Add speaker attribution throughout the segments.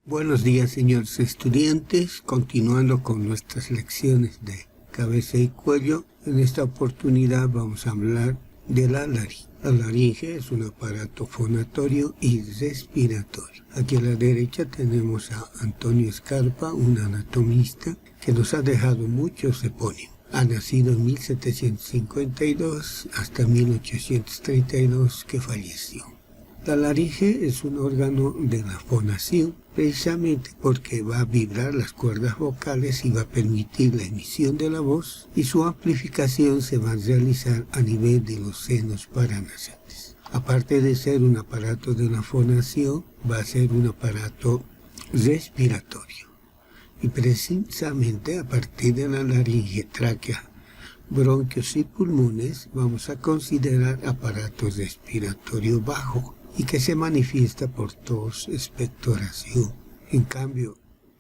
Speaker 1: Buenos días, señores estudiantes, continuando con nuestras lecciones de cabeza y cuello. En esta oportunidad vamos a hablar de la laringe. La laringe es un aparato fonatorio y respiratorio. Aquí a la derecha tenemos a Antonio Scarpa, un anatomista que nos ha dejado muchos epónimos. Ha nacido en 1752 hasta 1832 que falleció. La laringe es un órgano de la fonación, precisamente porque va a vibrar las cuerdas vocales y va a permitir la emisión de la voz, y su amplificación se va a realizar a nivel de los senos paranasales. Aparte de ser un aparato de la fonación, va a ser un aparato respiratorio. Y precisamente a partir de la laringe, tráquea, bronquios y pulmones, vamos a considerar aparato respiratorio bajo, y que se manifiesta por tos, expectoración. En cambio,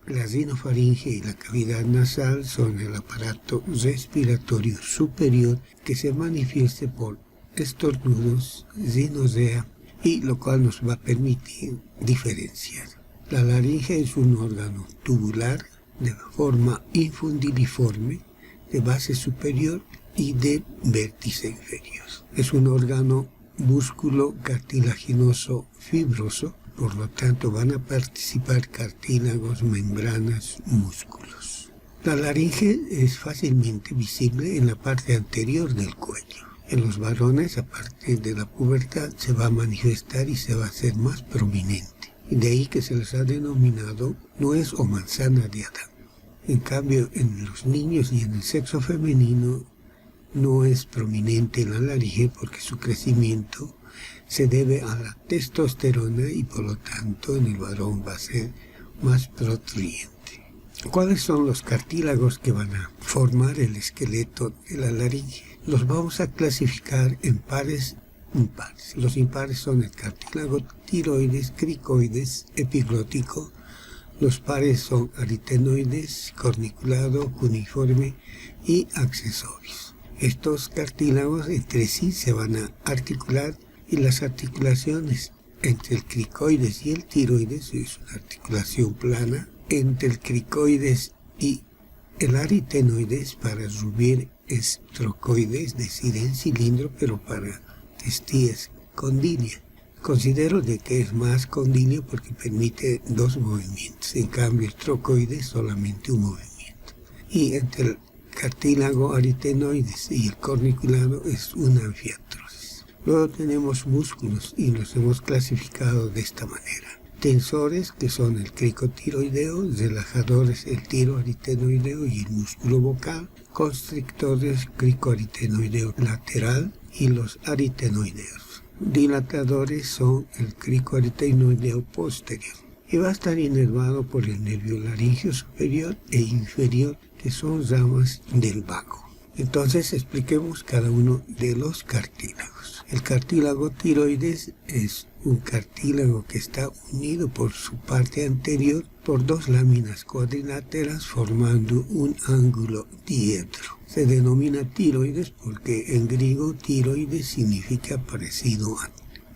Speaker 1: la rinofaringe y la cavidad nasal son el aparato respiratorio superior que se manifiesta por estornudos, rinorrea, y lo cual nos va a permitir diferenciar. La laringe es un órgano tubular de forma infundiliforme, de base superior y de vértice inferior. Es un órgano músculo cartilaginoso fibroso, por lo tanto van a participar cartílagos, membranas, músculos. La laringe es fácilmente visible en la parte anterior del cuello. En los varones, a partir de la pubertad, se va a manifestar y se va a hacer más prominente. Y de ahí que se les ha denominado nuez o manzana de Adán. En cambio, en los niños y en el sexo femenino, no es prominente la laringe porque su crecimiento se debe a la testosterona y por lo tanto en el varón va a ser más protruyente. ¿Cuáles son los cartílagos que van a formar el esqueleto de la laringe? Los vamos a clasificar en pares e impares. Los impares son el cartílago tiroides, cricoides, epiglótico. Los pares son aritenoides, corniculado, cuneiforme y accesorios. Estos cartílagos entre sí se van a articular y las articulaciones entre el cricoides y el tiroides es una articulación plana. Entre el cricoides y el aritenoides para subir es trocoide, es decir, en cilindro, pero para testíes condilea. Considero de que es más condileo porque permite dos movimientos, en cambio el trocoide solamente un movimiento. Y entre el cartílago aritenoides y el corniculado es una anfiartrosis. Luego tenemos músculos y los hemos clasificado de esta manera. Tensores, que son el cricotiroideo, relajadores, el tiroaritenoideo y el músculo vocal, constrictores, cricoaritenoideo lateral y los aritenoideos. Dilatadores son el cricoaritenoideo posterior. Y va a estar inervado por el nervio laringio superior e inferior, que son ramas del vago. Entonces expliquemos cada uno de los cartílagos. El cartílago tiroides es un cartílago que está unido por su parte anterior por dos láminas cuadriláteras formando un ángulo diedro. Se denomina tiroides porque en griego tiroides significa parecido a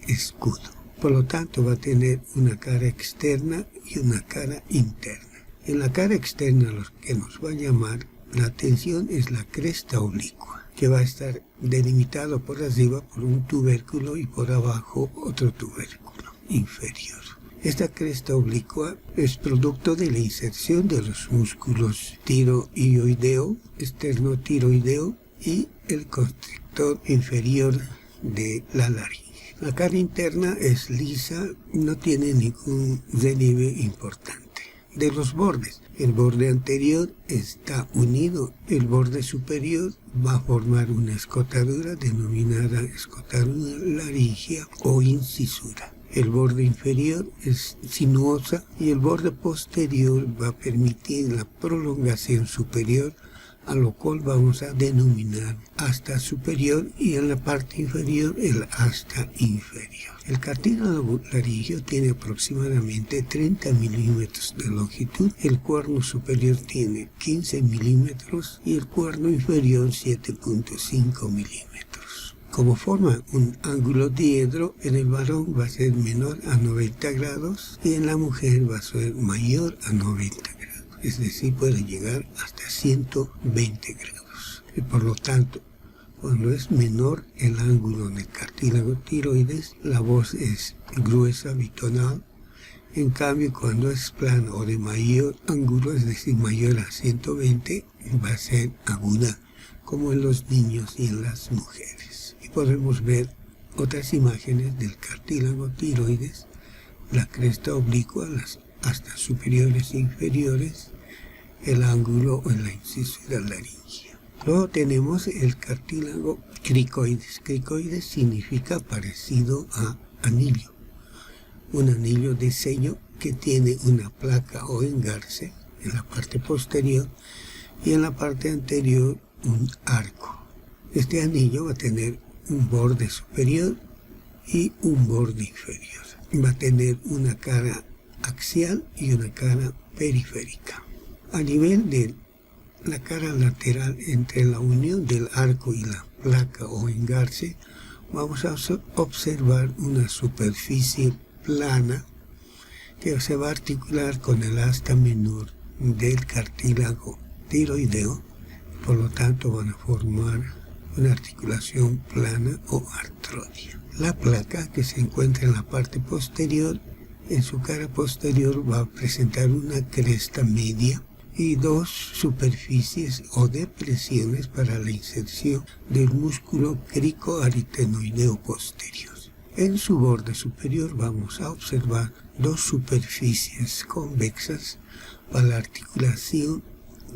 Speaker 1: escudo. Por lo tanto va a tener una cara externa y una cara interna. En la cara externa lo que nos va a llamar la atención es la cresta oblicua, que va a estar delimitado por arriba por un tubérculo y por abajo otro tubérculo inferior. Esta cresta oblicua es producto de la inserción de los músculos tiroideo, esternotiroideo y el constrictor inferior de la laringe. La cara interna es lisa, no tiene ningún relieve importante. De los bordes, el borde anterior está unido, el borde superior va a formar una escotadura denominada escotadura laringea o incisura. El borde inferior es sinuosa y el borde posterior va a permitir la prolongación superior a lo cual vamos a denominar asta superior, y en la parte inferior el asta inferior. El cartílago laringio tiene aproximadamente 30 milímetros de longitud, el cuerno superior tiene 15 milímetros y el cuerno inferior 7.5 milímetros. Como forma un ángulo diedro, en el varón va a ser menor a 90 grados y en la mujer va a ser mayor a 90 grados. Es decir, puede llegar hasta 120 grados. Y por lo tanto, cuando es menor el ángulo del cartílago tiroides, la voz es gruesa, bitonal. En cambio, cuando es plano o de mayor ángulo, es decir, mayor a 120, va a ser aguda, como en los niños y en las mujeres. Y podemos ver otras imágenes del cartílago tiroides, la cresta oblicua, las astas superiores e inferiores, el ángulo en la incisura laringea. Luego tenemos el cartílago cricoides. Cricoides significa parecido a anillo. Un anillo de sello que tiene una placa o engarce en la parte posterior y en la parte anterior un arco. Este anillo va a tener un borde superior y un borde inferior. Va a tener una cara axial y una cara periférica. A nivel de la cara lateral, entre la unión del arco y la placa o engarce, vamos a observar una superficie plana que se va a articular con el asta menor del cartílago tiroideo. Por lo tanto, van a formar una articulación plana o artrodia. La placa, que se encuentra en la parte posterior, en su cara posterior va a presentar una cresta media y dos superficies o depresiones para la inserción del músculo cricoaritenoideo posterior. En su borde superior vamos a observar dos superficies convexas para la articulación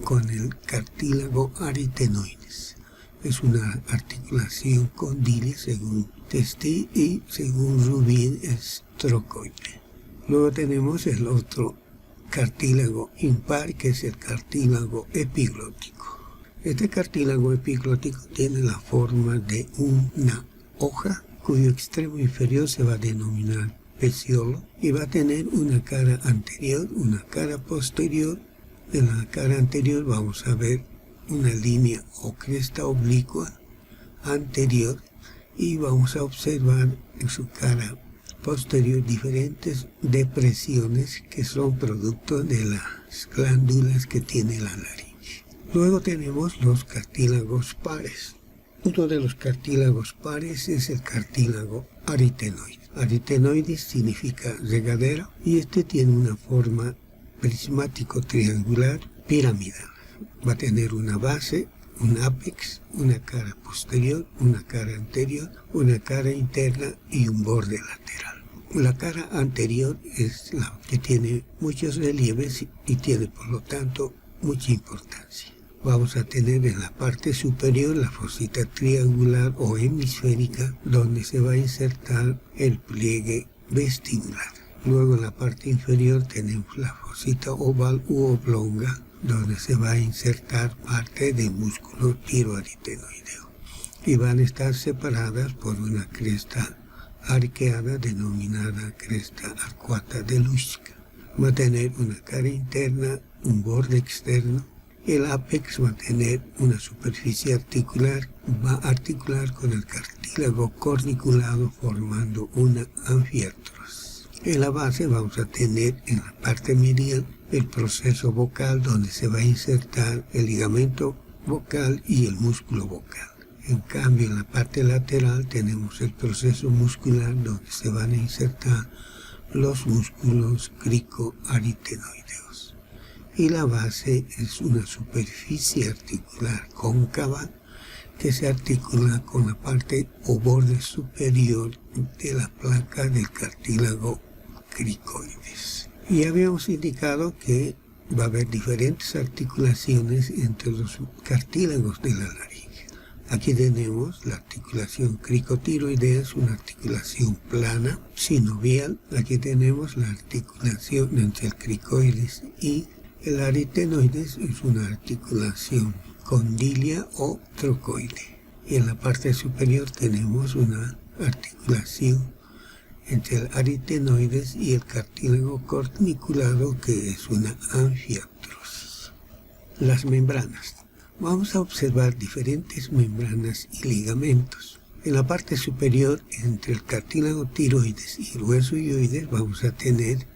Speaker 1: con el cartílago aritenoides. Es una articulación condyle según Testi y según Rubin es trocoide. Luego tenemos el otro cartílago impar, que es el cartílago epiglótico. Este cartílago epiglótico tiene la forma de una hoja cuyo extremo inferior se va a denominar peciolo y va a tener una cara anterior, una cara posterior. En la cara anterior vamos a ver una línea o cresta oblicua anterior y vamos a observar en su cara posterior diferentes depresiones que son producto de las glándulas que tiene la laringe. Luego tenemos los cartílagos pares. Uno de los cartílagos pares es el cartílago aritenoide. Aritenoides significa regadera y este tiene una forma prismático triangular piramidal. Va a tener una base, un ápex, una cara posterior, una cara anterior, una cara interna y un borde lateral. La cara anterior es la que tiene muchos relieves y tiene por lo tanto mucha importancia. Vamos a tener en la parte superior la fosita triangular o hemisférica donde se va a insertar el pliegue vestibular. Luego en la parte inferior tenemos la fosita oval u oblonga donde se va a insertar parte del músculo tiroaritenoideo y van a estar separadas por una cresta arqueada denominada cresta arcuata de Luschka. Va a tener una cara interna, un borde externo. El ápex va a tener una superficie articular, va a articular con el cartílago corniculado formando una anfiartros. En la base vamos a tener en la parte medial el proceso vocal donde se va a insertar el ligamento vocal y el músculo vocal. En cambio, en la parte lateral tenemos el proceso muscular donde se van a insertar los músculos cricoaritenoideos. Y la base es una superficie articular cóncava que se articula con la parte o borde superior de la placa del cartílago cricoides. Y habíamos indicado que va a haber diferentes articulaciones entre los cartílagos de la laringe. Aquí tenemos la articulación cricotiroidea, es una articulación plana, sinovial. Aquí tenemos la articulación entre el cricoides y el aritenoides, es una articulación condilia o trocoide. Y en la parte superior tenemos una articulación entre el aritenoides y el cartílago corniculado, que es una anfiartrosis. Las membranas. Vamos a observar diferentes membranas y ligamentos. En la parte superior, entre el cartílago tiroides y el hueso hioides, vamos a tener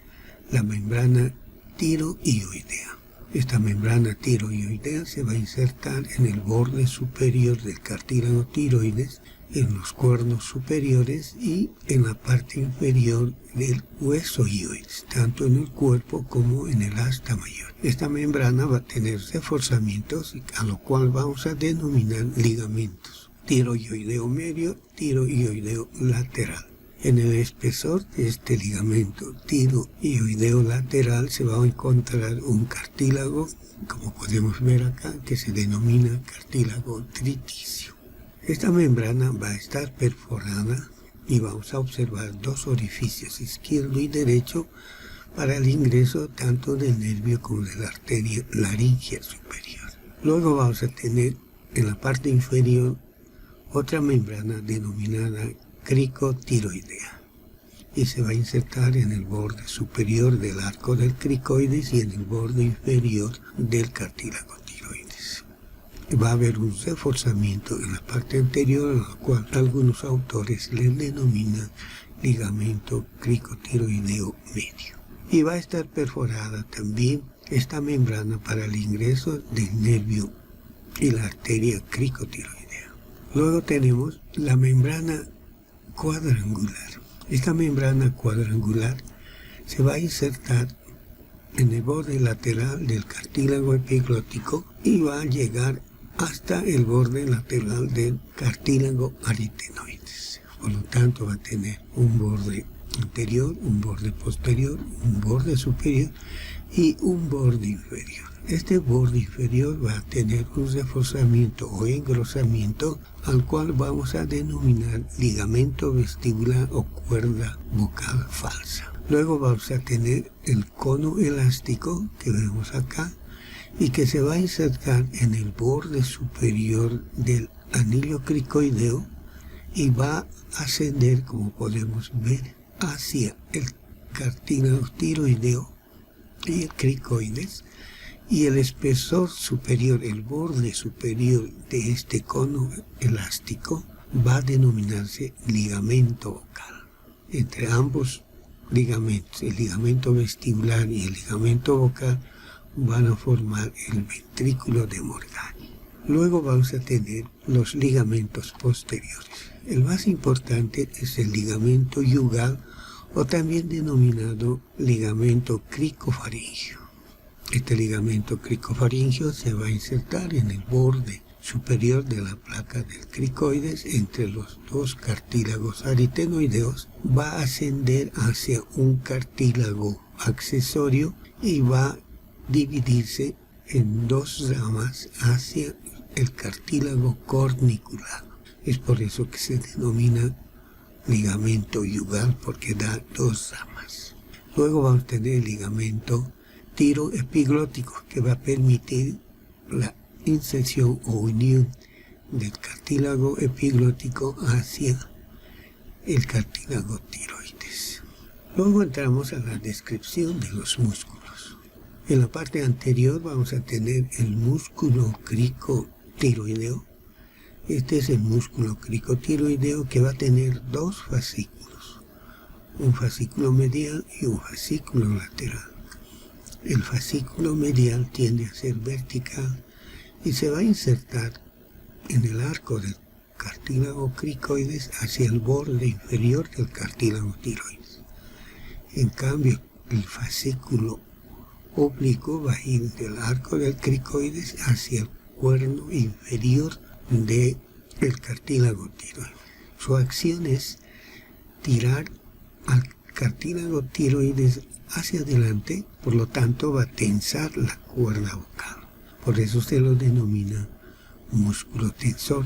Speaker 1: la membrana tiroioidea. Esta membrana tiroioidea se va a insertar en el borde superior del cartílago tiroides, en los cuernos superiores y en la parte inferior del hueso hioides, tanto en el cuerpo como en el asta mayor. Esta membrana va a tener reforzamientos, a lo cual vamos a denominar ligamentos: tiroioideo medio, tiroioideo lateral. En el espesor de este ligamento tiroioideo lateral se va a encontrar un cartílago, como podemos ver acá, que se denomina cartílago triticio. Esta membrana va a estar perforada y vamos a observar dos orificios, izquierdo y derecho, para el ingreso tanto del nervio como de la arteria laringea superior. Luego vamos a tener en la parte inferior otra membrana denominada cricotiroidea, y se va a insertar en el borde superior del arco del cricoides y en el borde inferior del cartílago tiroides. Va a haber un reforzamiento en la parte anterior, a la cual algunos autores le denominan ligamento cricotiroideo medio. Y va a estar perforada también esta membrana para el ingreso del nervio y la arteria cricotiroidea. Luego tenemos la membrana cuadrangular. Esta membrana cuadrangular se va a insertar en el borde lateral del cartílago epiglótico y va a llegar hasta el borde lateral del cartílago aritenoides. Por lo tanto, va a tener un borde anterior, un borde posterior, un borde superior y un borde inferior. Este borde inferior va a tener un reforzamiento o engrosamiento, al cual vamos a denominar ligamento vestibular o cuerda vocal falsa. Luego vamos a tener el cono elástico que vemos acá y que se va a insertar en el borde superior del anillo cricoideo y va a ascender, como podemos ver, hacia el cartílago tiroideo y el cricoides, y el espesor superior, el borde superior de este cono elástico, va a denominarse ligamento vocal. Entre ambos ligamentos, el ligamento vestibular y el ligamento vocal, van a formar el ventrículo de Morgani. Luego vamos a tener los ligamentos posteriores. El más importante es el ligamento yugal, o también denominado ligamento cricofaringio. Este ligamento cricofaringio se va a insertar en el borde superior de la placa del cricoides, entre los dos cartílagos aritenoideos, va a ascender hacia un cartílago accesorio y va a dividirse en dos ramas hacia el cartílago corniculado. Es por eso que se denomina ligamento yugal, porque da dos ramas. Luego vamos a tener el ligamento tiroepiglótico, que va a permitir la inserción o unión del cartílago epiglótico hacia el cartílago tiroides. Luego entramos a la descripción de los músculos. En la parte anterior vamos a tener el músculo cricotiroideo. Este es el músculo cricotiroideo, que va a tener dos fascículos, un fascículo medial y un fascículo lateral. El fascículo medial tiende a ser vertical y se va a insertar en el arco del cartílago cricoides hacia el borde inferior del cartílago tiroides. En cambio, el fascículo oblicuo va a ir del arco del cricoides hacia el cuerno inferior del cartílago tiroides. Su acción es tirar al cartílago tiroides hacia adelante, por lo tanto va a tensar la cuerda vocal. Por eso se lo denomina músculo tensor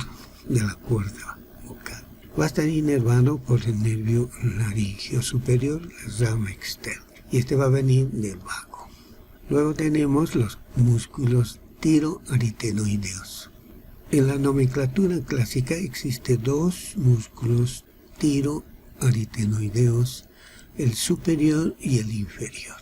Speaker 1: de la cuerda vocal. Va a estar inervado por el nervio laringeo superior, la rama externa, y este va a venir del vago. Luego tenemos los músculos tiroaritenoideos. En la nomenclatura clásica existen dos músculos tiroaritenoideos, el superior y el inferior.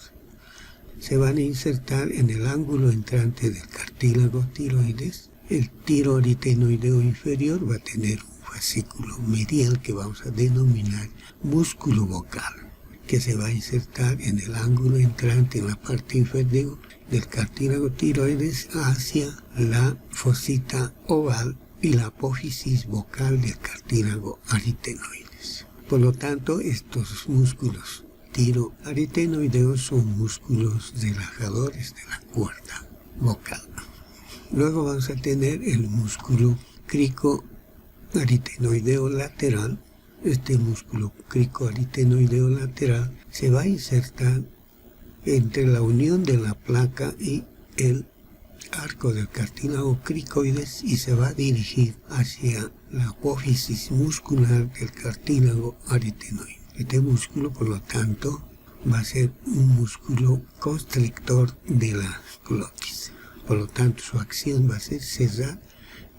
Speaker 1: Se van a insertar en el ángulo entrante del cartílago tiroides. El tiroaritenoideo inferior va a tener un fascículo medial que vamos a denominar músculo vocal, que se va a insertar en el ángulo entrante en la parte inferior del cartílago tiroides hacia la fosita oval y la apófisis vocal del cartílago aritenoides. Por lo tanto, estos músculos tiroaritenoideos son músculos relajadores de la cuerda vocal. Luego vamos a tener el músculo cricoaritenoideo lateral. Este músculo cricoaritenoideo lateral se va a insertar entre la unión de la placa y el arco del cartílago cricoides y se va a dirigir hacia la apófisis muscular del cartílago aritenoide. Este músculo, por lo tanto, va a ser un músculo constrictor de la glotis. Por lo tanto, su acción va a ser cerrar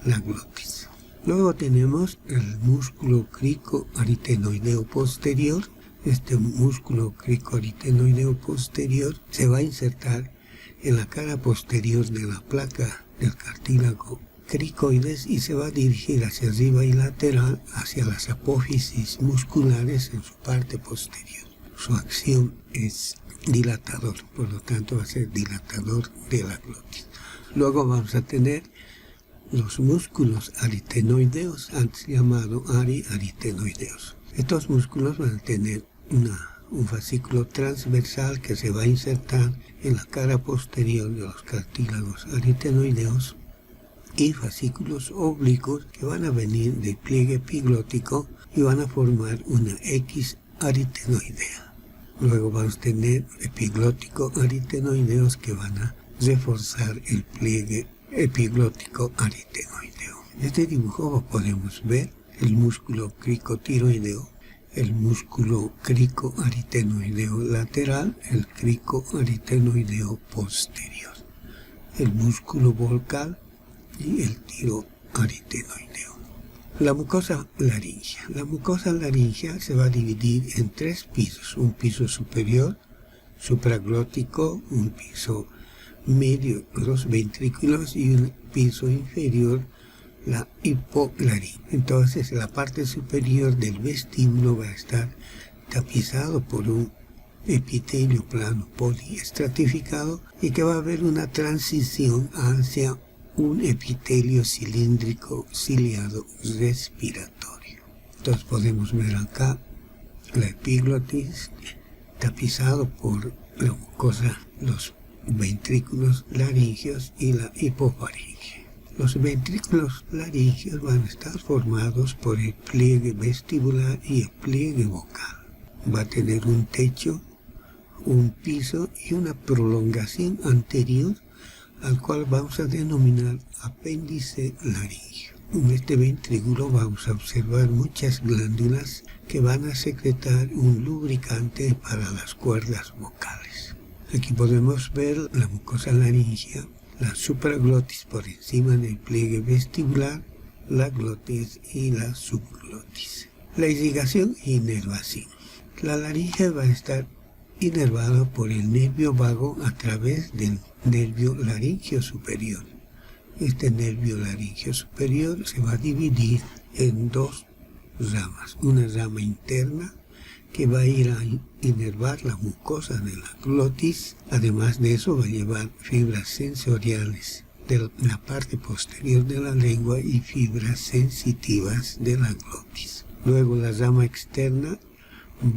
Speaker 1: la glotis. Luego tenemos el músculo cricoaritenoideo posterior. Este músculo cricoaritenoideo posterior se va a insertar en la cara posterior de la placa del cartílago cricoides y se va a dirigir hacia arriba y lateral hacia las apófisis musculares en su parte posterior. Su acción es dilatador, por lo tanto va a ser dilatador de la glotis. Luego vamos a tener los músculos aritenoideos, antes llamado aritenoideos. Estos músculos van a tener un fascículo transversal que se va a insertar en la cara posterior de los cartílagos aritenoideos y fascículos oblicuos que van a venir del pliegue epiglótico y van a formar una X aritenoidea. Luego vamos a tener epiglótico aritenoideos que van a reforzar el pliegue epiglótico aritenoideo. En este dibujo podemos ver el músculo cricotiroideo, el músculo cricoaritenoideo lateral, el cricoaritenoideo posterior, el músculo vocal y el tiroaritenoideo. La mucosa laringea. La mucosa laringea se va a dividir en tres pisos: un piso superior, supraglótico, un piso medio, los ventrículos, y un piso inferior, la hipolaringe. Entonces la parte superior del vestíbulo va a estar tapizado por un epitelio plano poliestratificado y que va a haber una transición hacia un epitelio cilíndrico ciliado respiratorio. Entonces podemos ver acá la epiglotis tapizado por la mucosa, los ventrículos laringeos y la hipofaringe. Los ventrículos laringeos van a estar formados por el pliegue vestibular y el pliegue vocal. Va a tener un techo, un piso y una prolongación anterior al cual vamos a denominar apéndice laringeo. En este ventrículo vamos a observar muchas glándulas que van a secretar un lubricante para las cuerdas vocales. Aquí podemos ver la mucosa laringea, la supraglotis por encima del pliegue vestibular, la glotis y la subglotis. La irrigación e inervación. La laringe va a estar inervada por el nervio vago a través del nervio laringeo superior. Este nervio laringeo superior se va a dividir en dos ramas. Una rama interna que va a ir a inervar la mucosa de la glotis. Además de eso va a llevar fibras sensoriales de la parte posterior de la lengua y fibras sensitivas de la glotis. Luego la rama externa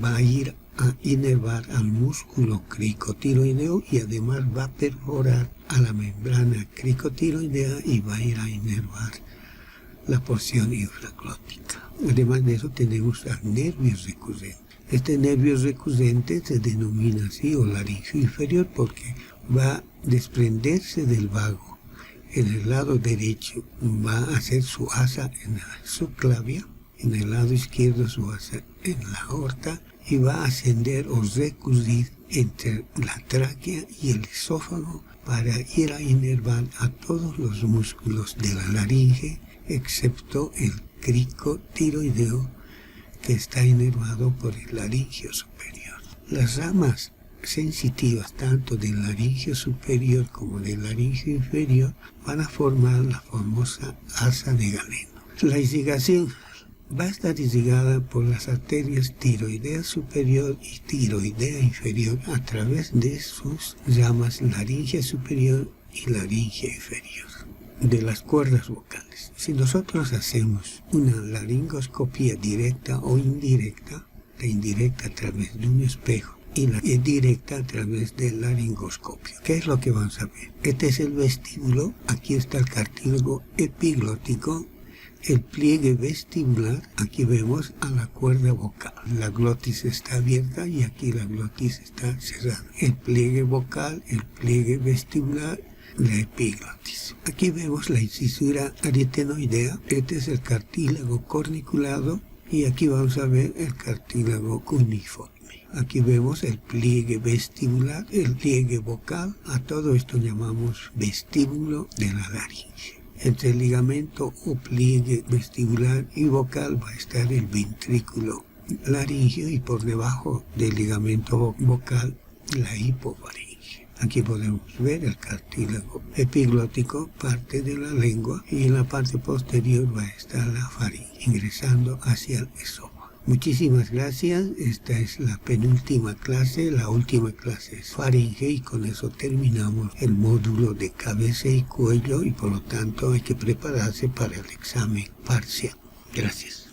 Speaker 1: va a ir a inervar al músculo cricotiroideo y además va a perforar a la membrana cricotiroidea y va a ir a inervar la porción infraglótica. Además de eso tenemos al nervio recurrente. Este nervio recurrente se denomina así, o laringio inferior, porque va a desprenderse del vago. En el lado derecho va a hacer su asa en la subclavia, en el lado izquierdo su asa en la aorta y va a ascender o recurrir entre la tráquea y el esófago para ir a inervar a todos los músculos de la laringe, excepto el crico tiroideo, que está inervado por el laringio superior. Las ramas sensitivas tanto del laringio superior como del laringio inferior van a formar la famosa asa de Galeno. La irrigación va a estar irrigada por las arterias tiroidea superior y tiroidea inferior a través de sus ramas laringe superior y laringe inferior de las cuerdas vocales. Si nosotros hacemos una laringoscopía directa o indirecta, la indirecta a través de un espejo y la directa a través del laringoscopio, ¿qué es lo que vamos a ver? Este es el vestíbulo, aquí está el cartílago epiglótico, el pliegue vestibular, aquí vemos a la cuerda vocal, la glotis está abierta y aquí la glotis está cerrada. El pliegue vocal, el pliegue vestibular, la epiglotis. Aquí vemos la incisura arytenoidea, este es el cartílago corniculado y aquí vamos a ver el cartílago cuneiforme. Aquí vemos el pliegue vestibular, el pliegue vocal, a todo esto llamamos vestíbulo de la laringe. Entre el ligamento o pliegue vestibular y vocal va a estar el ventrículo laringio y por debajo del ligamento vocal la hipofaringe. Aquí podemos ver el cartílago epiglótico, parte de la lengua, y en la parte posterior va a estar la faringe, ingresando hacia el esófago. Muchísimas gracias, esta es la penúltima clase, la última clase es faringe y con eso terminamos el módulo de cabeza y cuello y por lo tanto hay que prepararse para el examen parcial. Gracias.